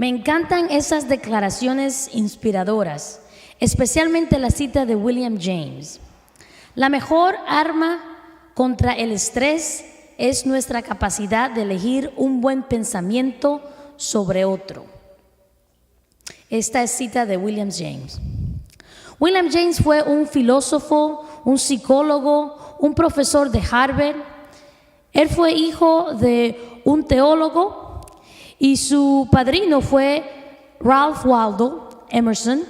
Me encantan esas declaraciones inspiradoras, especialmente la cita de William James. La mejor arma contra el estrés es nuestra capacidad de elegir un buen pensamiento sobre otro. Esta es cita de William James. William James fue un filósofo, un psicólogo, un profesor de Harvard. Él fue hijo de un teólogo y su padrino fue Ralph Waldo Emerson.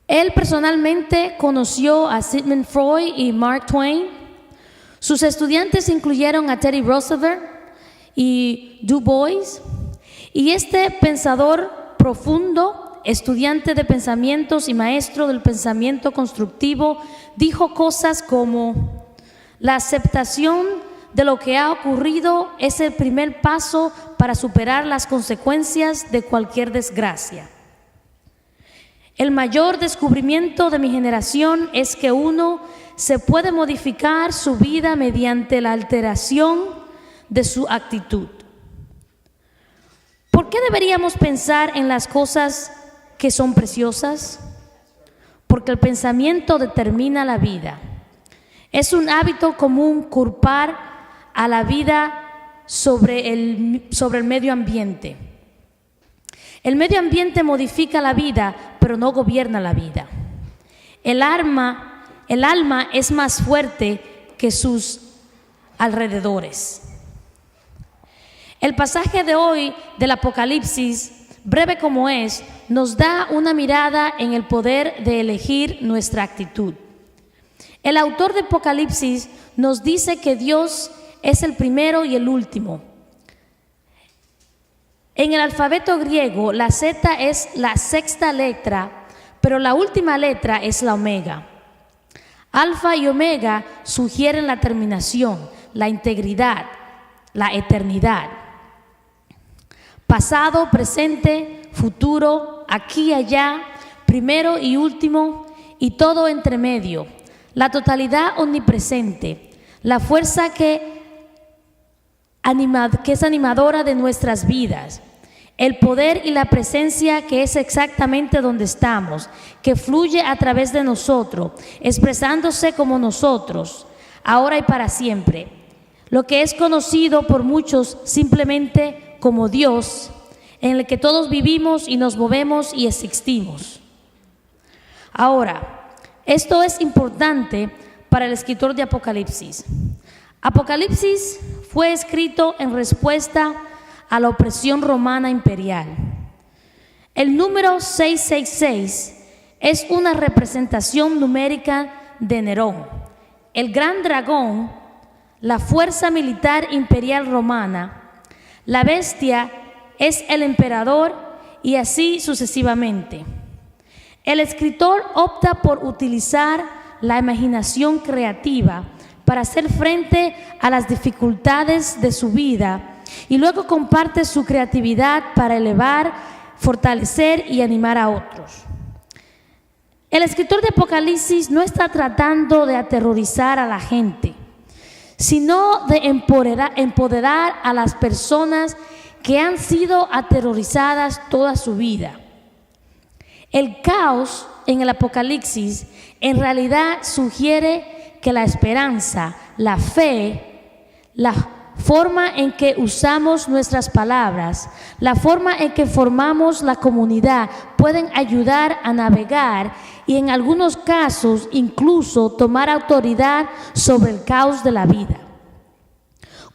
Él personalmente conoció a Sigmund Freud y Mark Twain. Sus estudiantes incluyeron a Teddy Roosevelt y Du Bois. Y este pensador profundo, estudiante de pensamientos y maestro del pensamiento constructivo, dijo cosas como: la aceptación de lo que ha ocurrido es el primer paso para superar las consecuencias de cualquier desgracia. El mayor descubrimiento de mi generación es que uno se puede modificar su vida mediante la alteración de su actitud. ¿Por qué deberíamos pensar en las cosas que son preciosas? Porque el pensamiento determina la vida. Es un hábito común culpar a la vida sobre el medio ambiente. El medio ambiente modifica la vida, pero no gobierna la vida. El alma es más fuerte que sus alrededores. El pasaje de hoy del Apocalipsis, breve como es, nos da una mirada en el poder de elegir nuestra actitud. El autor de Apocalipsis nos dice que Dios es el primero y el último. En el alfabeto griego, la Z es la sexta letra, pero la última letra es la omega. Alfa y omega sugieren la terminación, la integridad, la eternidad. Pasado, presente, futuro, aquí y allá, primero y último, y todo entre medio. La totalidad omnipresente, la fuerza que es animadora de nuestras vidas, el poder y la presencia que es exactamente donde estamos, que fluye a través de nosotros, expresándose como nosotros, ahora y para siempre. Lo que es conocido por muchos simplemente como Dios, en el que todos vivimos y nos movemos y existimos. Ahora, esto es importante para el escritor de Apocalipsis. Apocalipsis fue escrito en respuesta a la opresión romana imperial. El número 666 es una representación numérica de Nerón, el gran dragón, la fuerza militar imperial romana. La bestia es el emperador y así sucesivamente. El escritor opta por utilizar la imaginación creativa para hacer frente a las dificultades de su vida y luego comparte su creatividad para elevar, fortalecer y animar a otros. El escritor de Apocalipsis no está tratando de aterrorizar a la gente, sino de empoderar a las personas que han sido aterrorizadas toda su vida. El caos en el Apocalipsis en realidad sugiere que la esperanza, la fe, la forma en que usamos nuestras palabras, la forma en que formamos la comunidad pueden ayudar a navegar y en algunos casos incluso tomar autoridad sobre el caos de la vida.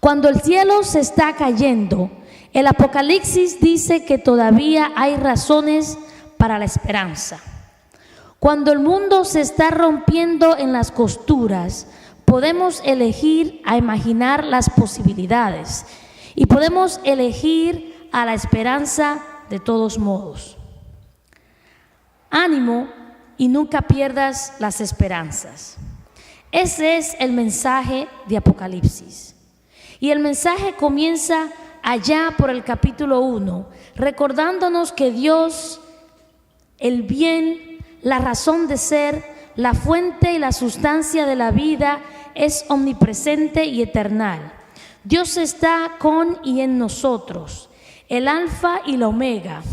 Cuando el cielo se está cayendo, el Apocalipsis dice que todavía hay razones para la esperanza. Cuando el mundo se está rompiendo en las costuras, podemos elegir a imaginar las posibilidades y podemos elegir a la esperanza de todos modos. Ánimo y nunca pierdas las esperanzas. Ese es el mensaje de Apocalipsis. Y el mensaje comienza allá por el capítulo 1, recordándonos que Dios, el bien, la razón de ser, la fuente y la sustancia de la vida, es omnipresente y eternal. Dios está con y en nosotros. el Alfa y la Omega.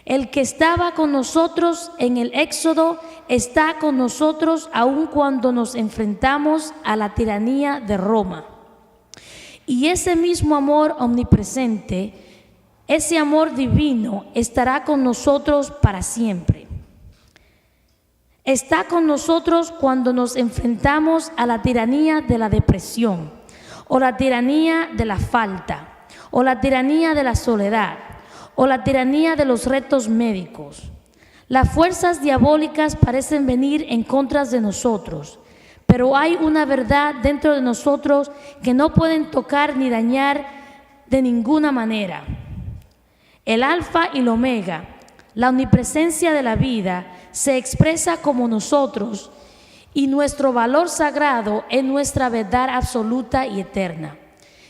El que estaba con nosotros en el Éxodo está con nosotros aun cuando nos enfrentamos a la tiranía de Roma. Y ese mismo amor omnipresente, ese amor divino, estará con nosotros para siempre. Está con nosotros cuando nos enfrentamos a la tiranía de la depresión, o la tiranía de la falta, o la tiranía de la soledad, o la tiranía de los retos médicos. Las fuerzas diabólicas parecen venir en contra de nosotros, pero hay una verdad dentro de nosotros que no pueden tocar ni dañar de ninguna manera. El Alfa y el Omega, la omnipresencia de la vida, se expresa como nosotros, y nuestro valor sagrado es nuestra verdad absoluta y eterna.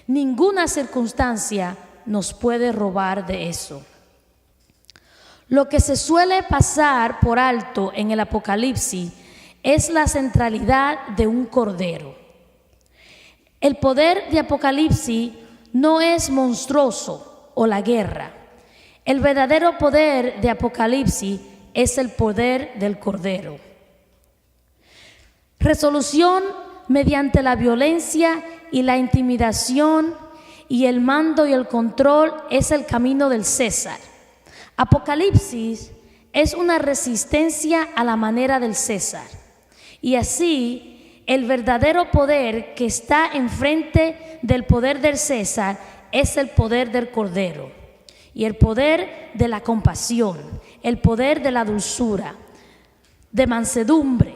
Ninguna circunstancia nos puede robar de eso. Lo que se suele pasar por alto en el Apocalipsis es la centralidad de un cordero. El poder de Apocalipsis no es monstruoso o la guerra. El verdadero poder de Apocalipsis es el poder del cordero. Resolución mediante la violencia y la intimidación y el mando y el control es el camino del César. Apocalipsis es una resistencia a la manera del César. Y así, el verdadero poder que está enfrente del poder del César es el poder del Cordero. Y el poder de la compasión, el poder de la dulzura, de mansedumbre,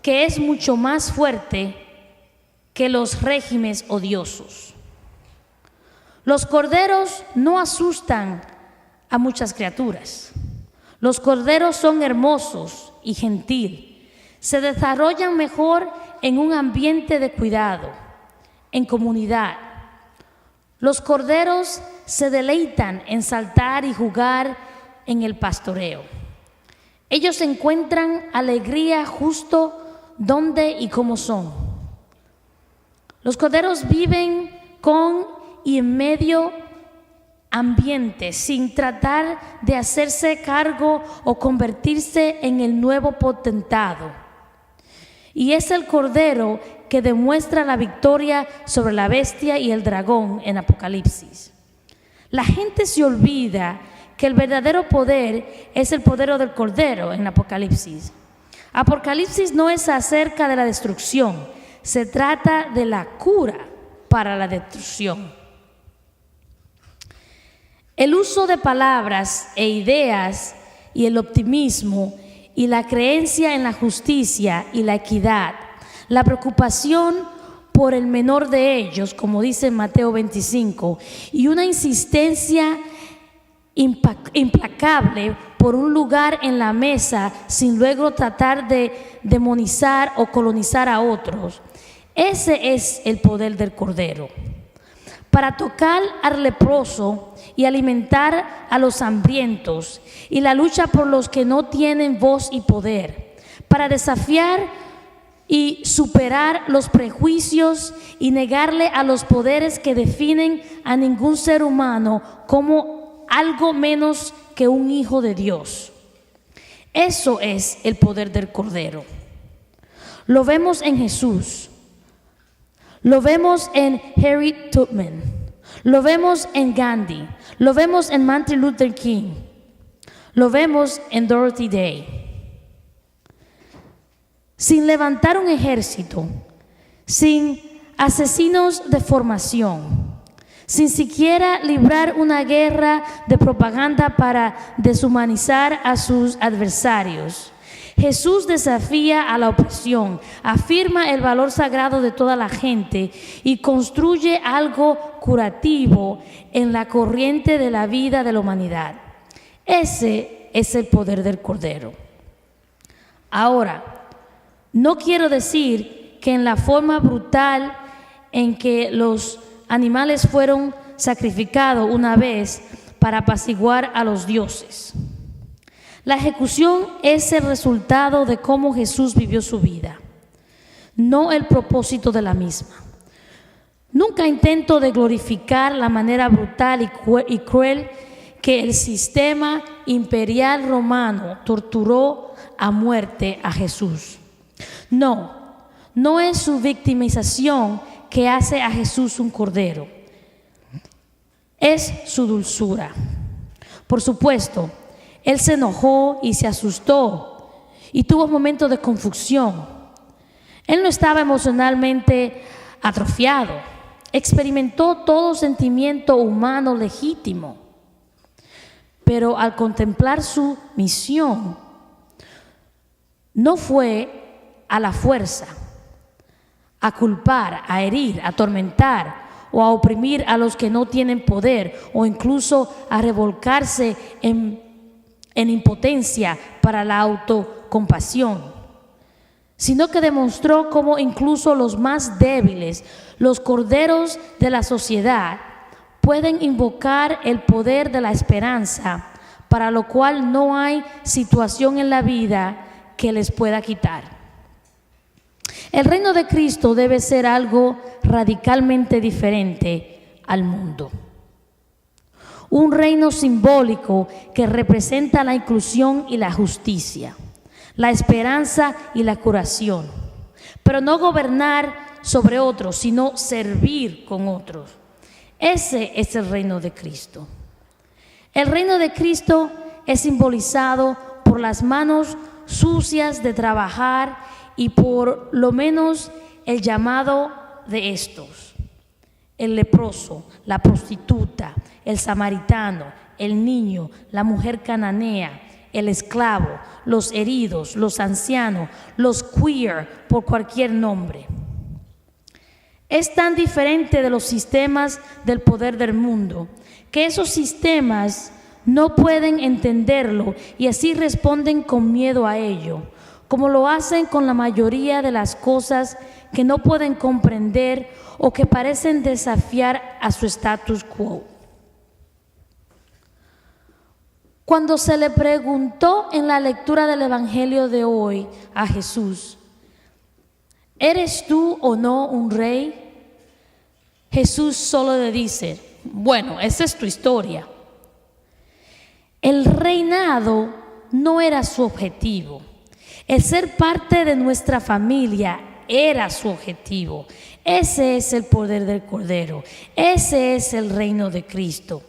que es mucho más fuerte que los regímenes odiosos. Los corderos no asustan a muchas criaturas. Los corderos son hermosos y gentiles. Se desarrollan mejor en un ambiente de cuidado, en comunidad. Los corderos se deleitan en saltar y jugar en el pastoreo. Ellos encuentran alegría justo donde y como son. Los corderos viven con y en medio ambiente, sin tratar de hacerse cargo o convertirse en el nuevo potentado. Y es el cordero que demuestra la victoria sobre la bestia y el dragón en Apocalipsis. La gente se olvida que el verdadero poder es el poder del cordero en Apocalipsis. Apocalipsis no es acerca de la destrucción, se trata de la cura para la destrucción. El uso de palabras e ideas y el optimismo y la creencia en la justicia y la equidad, la preocupación por el menor de ellos, como dice en Mateo 25, y una insistencia implacable por un lugar en la mesa sin luego tratar de demonizar o colonizar a otros. Ese es el poder del Cordero. Para tocar al leproso y alimentar a los hambrientos, y la lucha por los que no tienen voz y poder, para desafiar y superar los prejuicios y negarle a los poderes que definen a ningún ser humano como algo menos que un hijo de Dios. Eso es el poder del Cordero. Lo vemos en Jesús. Lo vemos en Harriet Tubman, lo vemos en Gandhi, lo vemos en Martin Luther King, lo vemos en Dorothy Day. Sin levantar un ejército, sin asesinos de formación, sin siquiera librar una guerra de propaganda para deshumanizar a sus adversarios, Jesús desafía a la opresión, afirma el valor sagrado de toda la gente y construye algo curativo en la corriente de la vida de la humanidad. Ese es el poder del Cordero. Ahora, no quiero decir que en la forma brutal en que los animales fueron sacrificados una vez para apaciguar a los dioses. La ejecución es el resultado de cómo Jesús vivió su vida, no el propósito de la misma. Nunca intento de glorificar la manera brutal y cruel que el sistema imperial romano torturó a muerte a Jesús. No es su victimización que hace a Jesús un cordero. Es su dulzura. Por supuesto, él se enojó y se asustó y tuvo momentos de confusión. Él no estaba emocionalmente atrofiado. Experimentó todo sentimiento humano legítimo. Pero al contemplar su misión, no fue a la fuerza, a culpar, a herir, a atormentar o a oprimir a los que no tienen poder, o incluso a revolcarse en impotencia para la autocompasión, sino que demostró cómo incluso los más débiles, los corderos de la sociedad, pueden invocar el poder de la esperanza, para lo cual no hay situación en la vida que les pueda quitar. El reino de Cristo debe ser algo radicalmente diferente al mundo. Un reino simbólico que representa la inclusión y la justicia, la esperanza y la curación, pero no gobernar sobre otros, sino servir con otros. Ese es el reino de Cristo. El reino de Cristo es simbolizado por las manos sucias de trabajar y por lo menos el llamado de estos: el leproso, la prostituta, el samaritano, el niño, la mujer cananea, el esclavo, los heridos, los ancianos, los queer, por cualquier nombre. Es tan diferente de los sistemas del poder del mundo que esos sistemas no pueden entenderlo y así responden con miedo a ello, como lo hacen con la mayoría de las cosas que no pueden comprender o que parecen desafiar a su status quo. Cuando se le preguntó en la lectura del Evangelio de hoy a Jesús: ¿eres tú o no un rey?, Jesús solo le dice: bueno, esa es tu historia. El reinado no era su objetivo. El ser parte de nuestra familia era su objetivo. Ese es el poder del Cordero. Ese es el reino de Cristo.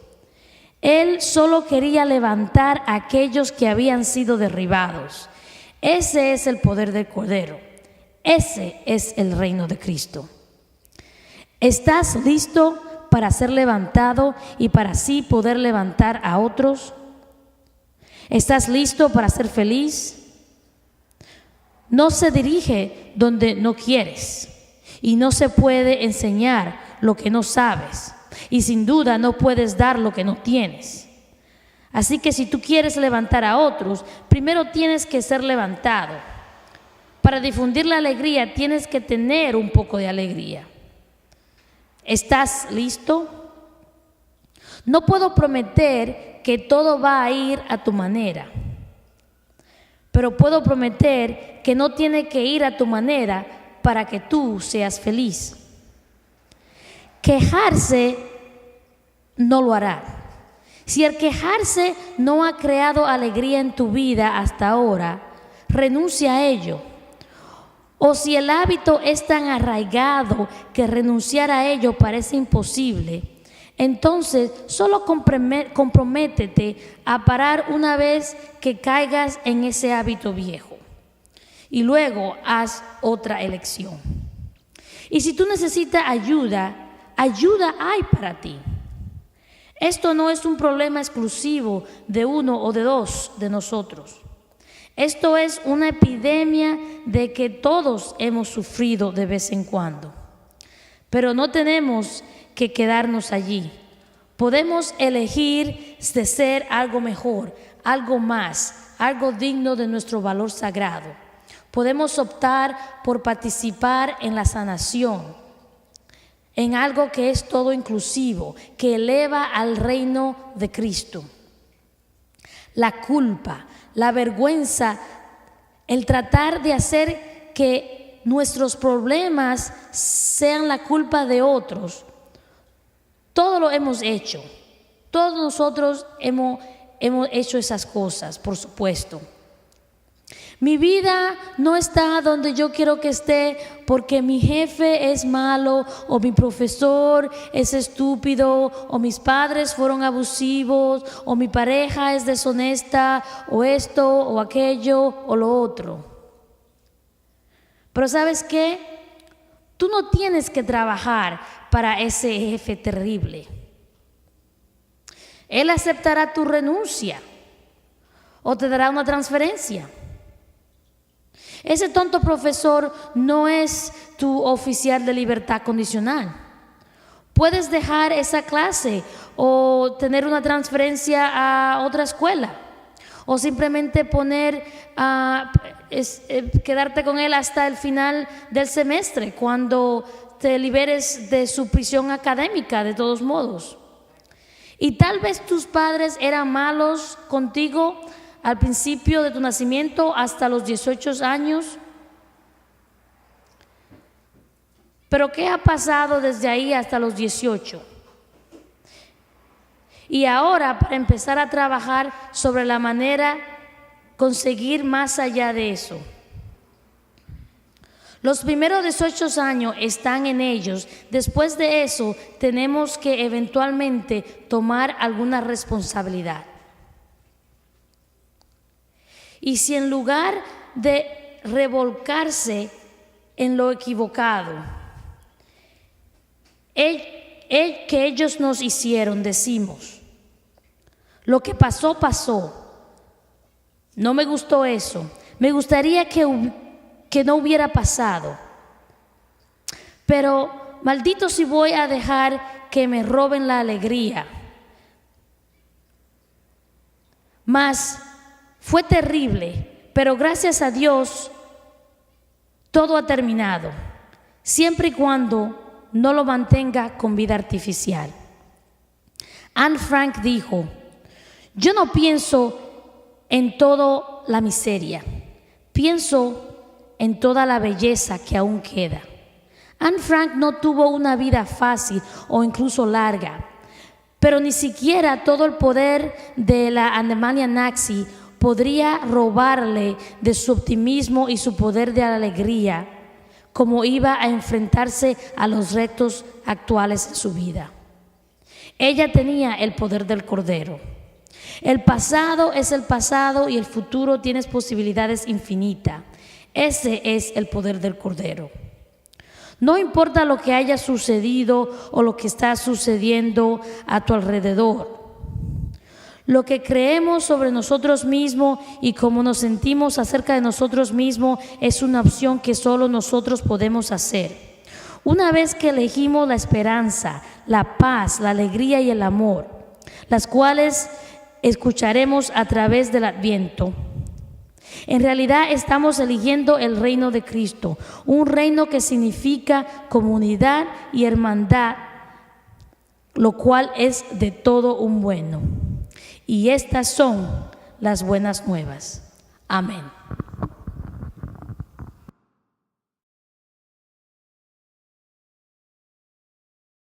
Él solo quería levantar a aquellos que habían sido derribados. Ese es el poder del Cordero. Ese es el reino de Cristo. ¿Estás listo para ser levantado y para así poder levantar a otros? ¿Estás listo para ser feliz? No se dirige donde no quieres y no se puede enseñar lo que no sabes, y sin duda no puedes dar lo que no tienes. Así que si tú quieres levantar a otros, primero tienes que ser levantado. Para difundir la alegría tienes que tener un poco de alegría. ¿Estás listo? No puedo prometer que todo va a ir a tu manera, pero puedo prometer que no tiene que ir a tu manera para que tú seas feliz. Quejarse no lo hará. Si el quejarse no ha creado alegría en tu vida hasta ahora, renuncia a ello. O si el hábito es tan arraigado que renunciar a ello parece imposible, entonces solo comprométete a parar una vez que caigas en ese hábito viejo y luego haz otra elección. Y si tú necesitas ayuda hay para ti. Esto no es un problema exclusivo de uno o de dos de nosotros. Esto es una epidemia de que todos hemos sufrido de vez en cuando. Pero no tenemos que quedarnos allí. Podemos elegir de ser algo mejor, algo más, algo digno de nuestro valor sagrado. Podemos optar por participar en la sanación, en algo que es todo inclusivo, que eleva al reino de Cristo. La culpa, la vergüenza, el tratar de hacer que nuestros problemas sean la culpa de otros. Todo lo hemos hecho. Todos nosotros hemos hecho esas cosas, por supuesto. Mi vida no está donde yo quiero que esté porque mi jefe es malo, o mi profesor es estúpido, o mis padres fueron abusivos, o mi pareja es deshonesta, o esto, o aquello, o lo otro. Pero ¿sabes qué? Tú no tienes que trabajar para ese jefe terrible. Él aceptará tu renuncia o te dará una transferencia. Ese tonto profesor no es tu oficial de libertad condicional. Puedes dejar esa clase o tener una transferencia a otra escuela, o simplemente quedarte con él hasta el final del semestre, cuando te liberes de su prisión académica, de todos modos. Y tal vez tus padres eran malos contigo al principio de tu nacimiento hasta los 18 años. Pero ¿qué ha pasado desde ahí hasta los 18? Y ahora, para empezar a trabajar sobre la manera conseguir más allá de eso. Los primeros 18 años están en ellos. Después de eso, tenemos que eventualmente tomar alguna responsabilidad. Y si en lugar de revolcarse en lo equivocado, que ellos nos hicieron, decimos, lo que pasó, pasó. No me gustó eso. Me gustaría que no hubiera pasado. Pero maldito si voy a dejar que me roben la alegría. Mas fue terrible, pero gracias a Dios todo ha terminado, siempre y cuando no lo mantenga con vida artificial. Anne Frank dijo: yo no pienso en toda la miseria, pienso en toda la belleza que aún queda. Anne Frank no tuvo una vida fácil o incluso larga, pero ni siquiera todo el poder de la Alemania nazi podría robarle de su optimismo y su poder de alegría, como iba a enfrentarse a los retos actuales en su vida. Ella tenía el poder del Cordero. El pasado es el pasado y el futuro tiene posibilidades infinitas. Ese es el poder del Cordero. No importa lo que haya sucedido o lo que está sucediendo a tu alrededor. Lo que creemos sobre nosotros mismos y cómo nos sentimos acerca de nosotros mismos es una opción que solo nosotros podemos hacer. Una vez que elegimos la esperanza, la paz, la alegría y el amor, las cuales escucharemos a través del Adviento, en realidad estamos eligiendo el reino de Cristo, un reino que significa comunidad y hermandad, lo cual es de todo un bueno. Y estas son las buenas nuevas. Amén.